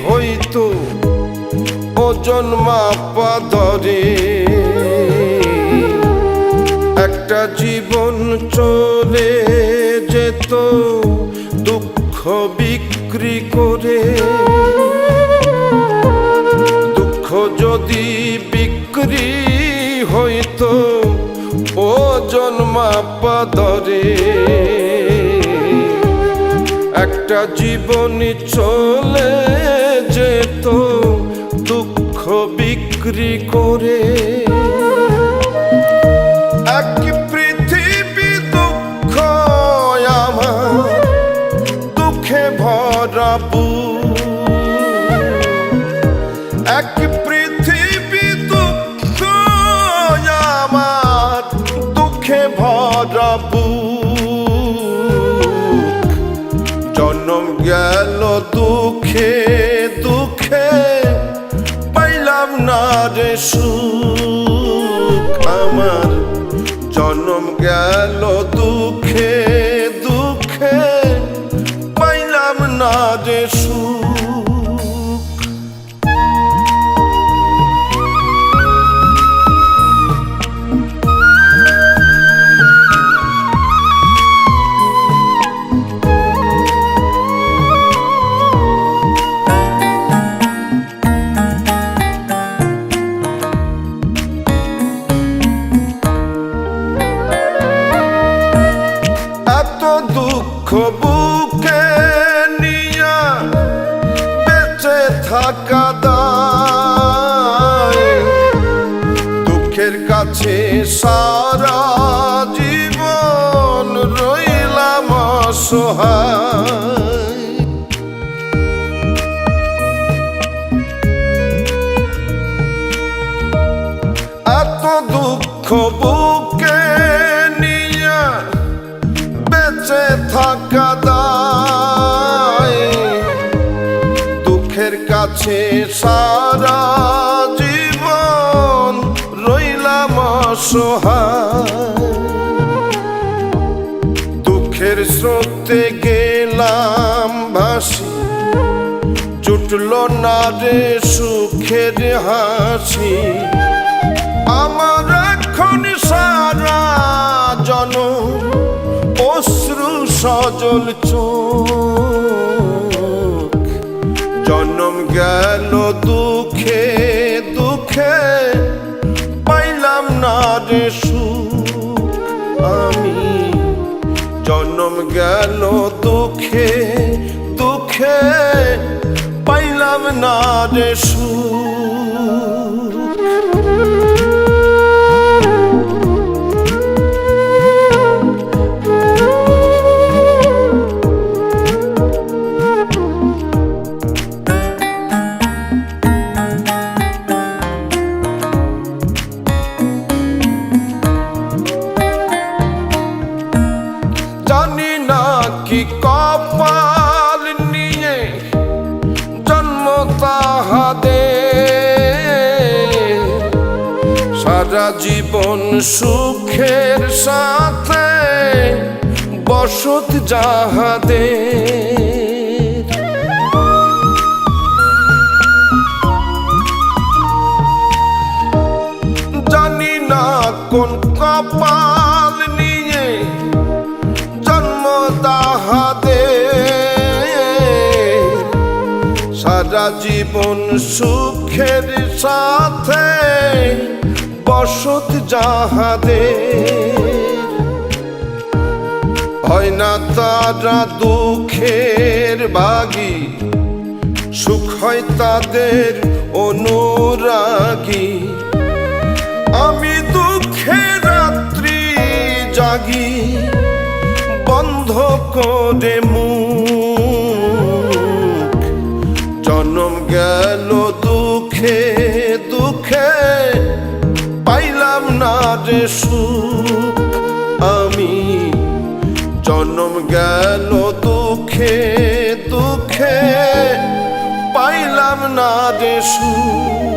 হইতো ওজন মাপা ধরে একটা জীবন চলে যেত দুঃখ বিক্রি করে। দুঃখ যদি বিক্রি হইতো ওজন মাপা ধরে একটা জীবনী চলে যেত দুঃখ বিক্রি করে। এক পৃথিবী দুঃখ আমার দুঃখে ভরা বুক, এক পৃথিবী দুঃখ আমার দুঃখে ভরা বুক। জন্ম গেল দুঃখে দুঃখে পাইলাম না রে সুখ আমার। জন্ম গেল দুঃখে দুঃখে পাইলাম না রে সুখ। দুঃখ বুকে নিয়া বেঁচে থাকা দায়, দুঃখের কাছে সারা জীবন রইলাম অসহায়। এত দুঃখ বুকে নিয়া বেঁচে থাকা দায়, দুঃখের কাছে সারা জীবন রইলাম অসহায়। দুঃখের স্রোতে গেলাম ভাসি, জুটল না রে সুখের হাসি। আমার এখন সারা জনম অশ্রু সজল চোখ। জন্ম গেল দুঃখে দুঃখে পাইলাম না রে সুখ আমি। জন্ম গেল দুঃখে দুঃখে পাইলাম না রে সুখ। জানি না কি কপাল নিয়ে জন্ম তাহাদের, সারা জীবন সুখের সাথে বসত যাহাদের। জানি না কোন কপাল নিয়ে জন্ম তাহাদের, সারা জীবন সুখের সাথে বসত যাহাদের। হয় না তারা দুঃখের ভাগী, সুখ হয় তাদের অনুরাগী। আমি দুঃখের রাত্রি জাগি বন্ধ করে মুখ। জন্ম গেল দুঃখে দুঃখে পাইলাম না রে সুখ আমি। জন্ম গেল দুঃখে দুঃখে পাইলাম না রে সুখ।